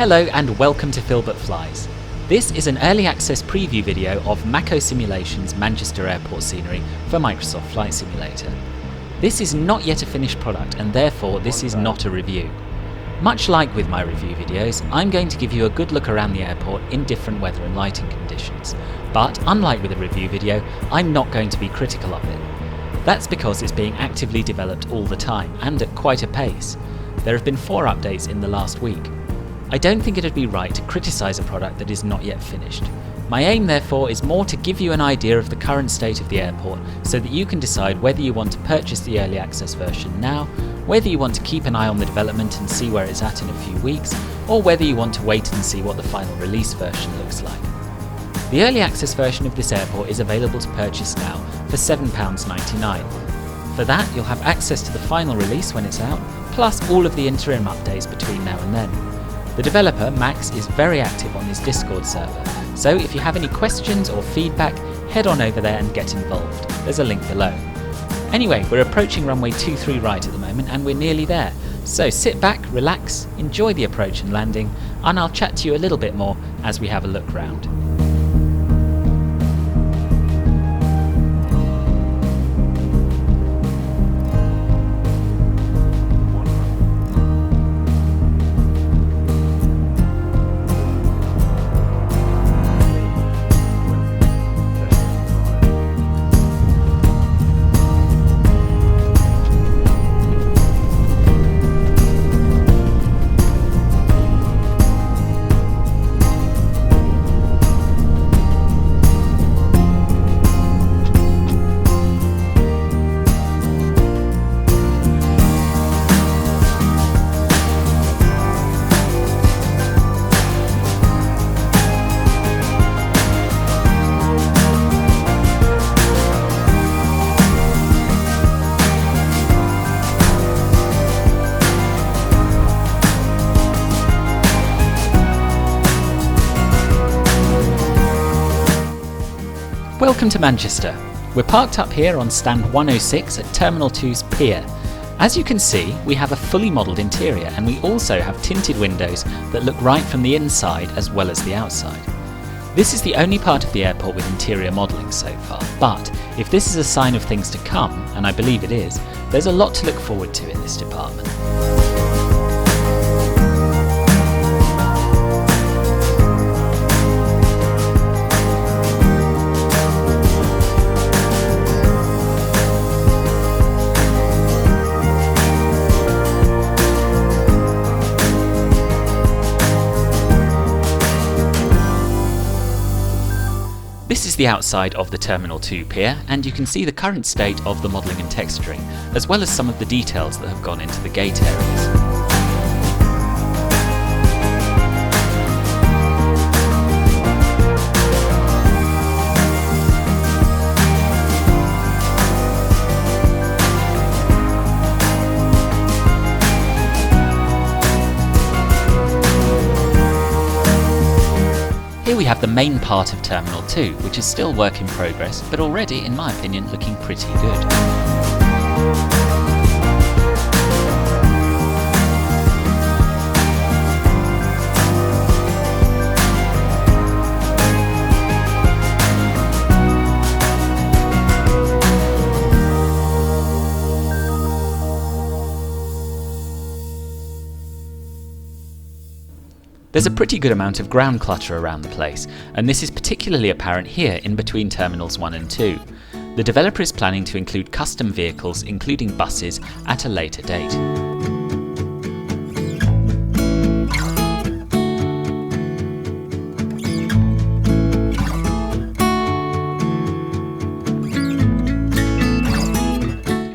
Hello and welcome to Phil But Flies. This is an early access preview video of Macco Simulation's Manchester Airport scenery for Microsoft Flight Simulator. This is not yet a finished product and therefore this is not a review. Much like with my review videos, I'm going to give you a good look around the airport in different weather and lighting conditions. But unlike with a review video, I'm not going to be critical of it. That's because it's being actively developed all the time and at quite a pace. There have been 4 updates in the last week. I don't think it'd be right to criticise a product that is not yet finished. My aim therefore is more to give you an idea of the current state of the airport so that you can decide whether you want to purchase the early access version now, whether you want to keep an eye on the development and see where it's at in a few weeks, or whether you want to wait and see what the final release version looks like. The early access version of this airport is available to purchase now for £7.99. For that you'll have access to the final release when it's out, plus all of the interim updates between now and then. The developer, Max, is very active on his Discord server, so if you have any questions or feedback, head on over there and get involved. There's a link below. Anyway, we're approaching runway 23 right at the moment and we're nearly there, so sit back, relax, enjoy the approach and landing, and I'll chat to you a little bit more as we have a look round. Welcome to Manchester. We're parked up here on stand 106 at Terminal 2's pier. As you can see, we have a fully modelled interior and we also have tinted windows that look right from the inside as well as the outside. This is the only part of the airport with interior modelling so far, but if this is a sign of things to come, and I believe it is, there's a lot to look forward to in this department. This is the outside of the Terminal 2 pier, and you can see the current state of the modelling and texturing, as well as some of the details that have gone into the gate areas. Here we have the main part of Terminal 2, which is still work in progress, but already, in my opinion, looking pretty good. There's a pretty good amount of ground clutter around the place, and this is particularly apparent here in between Terminals 1 and 2. The developer is planning to include custom vehicles, including buses, at a later date.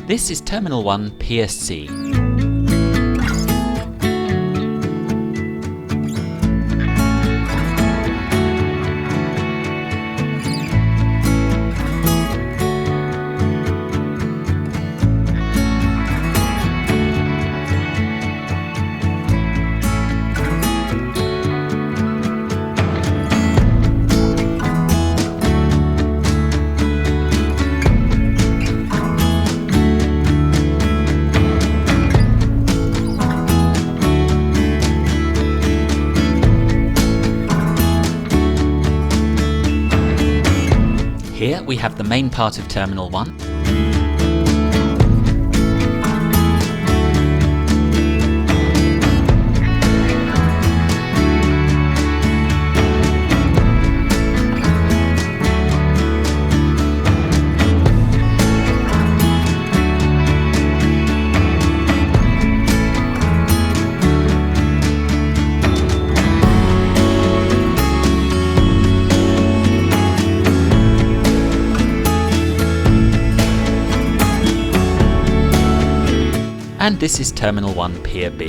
This is Terminal 1 Pier C. Here we have the main part of Terminal 1. And this is Terminal 1 Pier B.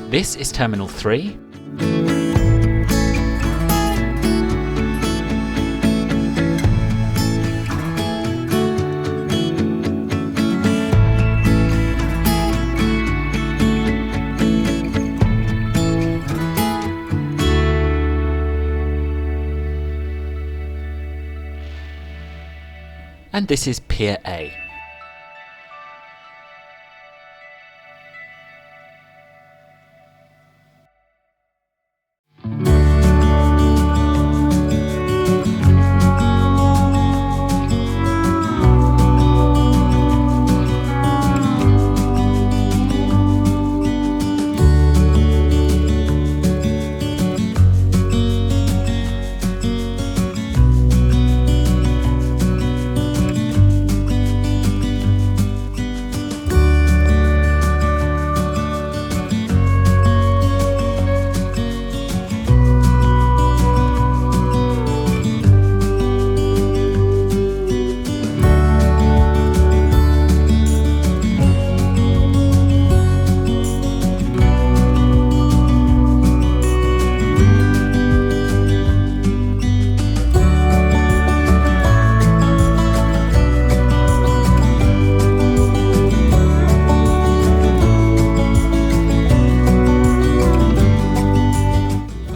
This is Terminal 3. And this is Pier A.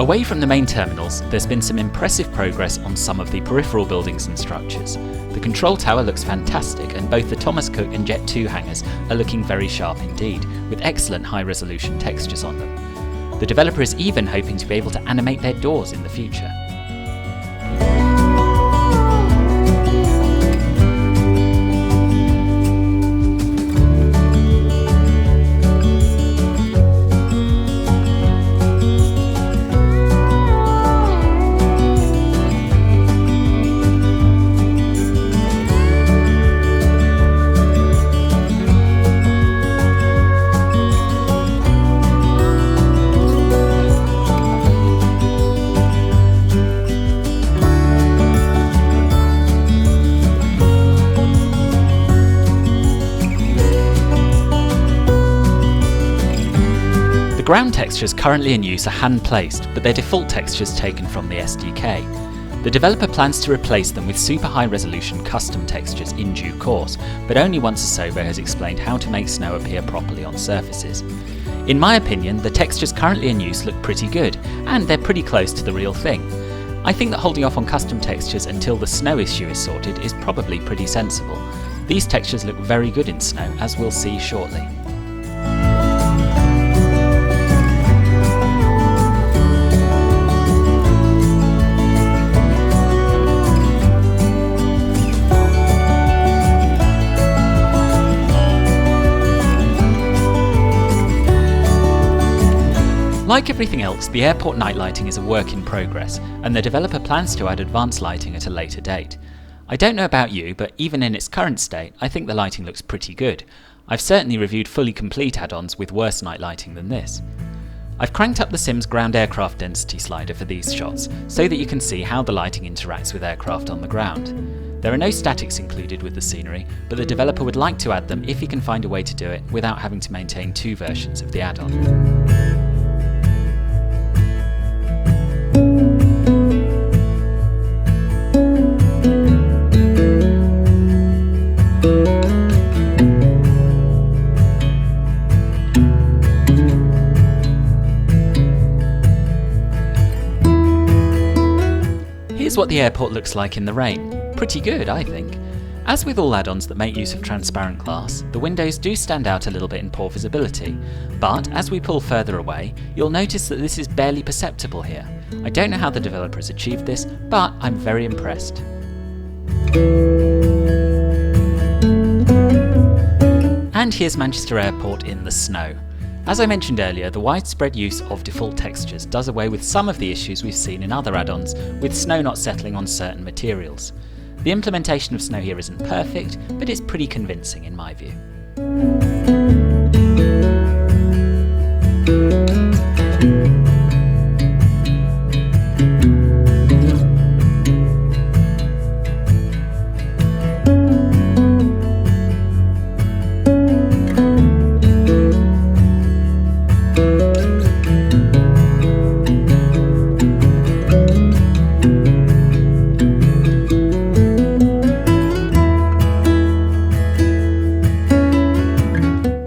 Away from the main terminals, there's been some impressive progress on some of the peripheral buildings and structures. The control tower looks fantastic, and both the Thomas Cook and Jet 2 hangars are looking very sharp indeed, with excellent high-resolution textures on them. The developer is even hoping to be able to animate their doors in the future. The ground textures currently in use are hand-placed, but they're default textures taken from the SDK. The developer plans to replace them with super high-resolution custom textures in due course, but only once Asobo has explained how to make snow appear properly on surfaces. In my opinion, the textures currently in use look pretty good, and they're pretty close to the real thing. I think that holding off on custom textures until the snow issue is sorted is probably pretty sensible. These textures look very good in snow, as we'll see shortly. Like everything else, the airport night lighting is a work in progress, and the developer plans to add advanced lighting at a later date. I don't know about you, but even in its current state, I think the lighting looks pretty good. I've certainly reviewed fully complete add-ons with worse night lighting than this. I've cranked up the Sim's ground aircraft density slider for these shots, so that you can see how the lighting interacts with aircraft on the ground. There are no statics included with the scenery, but the developer would like to add them if he can find a way to do it without having to maintain two versions of the add-on. Here's what the airport looks like in the rain. Pretty good, I think. As with all add-ons that make use of transparent glass, the windows do stand out a little bit in poor visibility, but as we pull further away, you'll notice that this is barely perceptible here. I don't know how the developer has achieved this, but I'm very impressed. And here's Manchester Airport in the snow. As I mentioned earlier, the widespread use of default textures does away with some of the issues we've seen in other add-ons, with snow not settling on certain materials. The implementation of snow here isn't perfect, but it's pretty convincing in my view.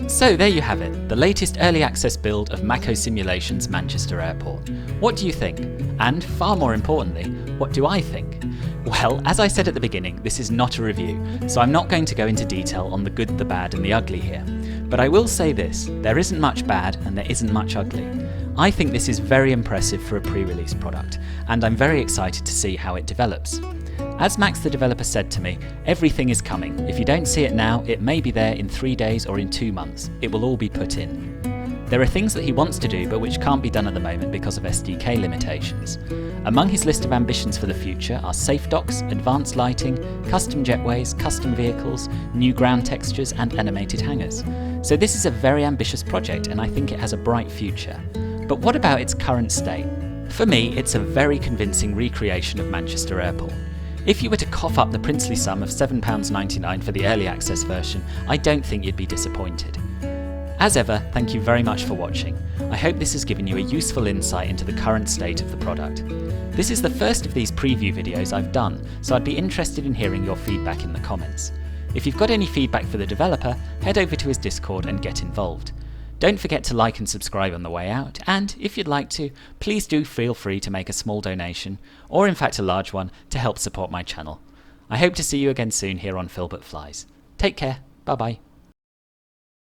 So there you have it, the latest early access build of Macco Simulations Manchester Airport. What do you think? And far more importantly, what do I think? Well, as I said at the beginning, this is not a review, so I'm not going to go into detail on the good, the bad and the ugly here. But I will say this, there isn't much bad and there isn't much ugly. I think this is very impressive for a pre-release product, and I'm very excited to see how it develops. As Max the developer said to me, everything is coming. If you don't see it now, it may be there in 3 days or in 2 months. It will all be put in. There are things that he wants to do but which can't be done at the moment because of SDK limitations. Among his list of ambitions for the future are safe docks, advanced lighting, custom jetways, custom vehicles, new ground textures and animated hangars. So this is a very ambitious project and I think it has a bright future. But what about its current state? For me, it's a very convincing recreation of Manchester Airport. If you were to cough up the princely sum of £7.99 for the early access version, I don't think you'd be disappointed. As ever, thank you very much for watching. I hope this has given you a useful insight into the current state of the product. This is the first of these preview videos I've done, so I'd be interested in hearing your feedback in the comments. If you've got any feedback for the developer, head over to his Discord and get involved. Don't forget to like and subscribe on the way out, and if you'd like to, please do feel free to make a small donation, or in fact a large one, to help support my channel. I hope to see you again soon here on Filbert Flies. Take care, bye bye.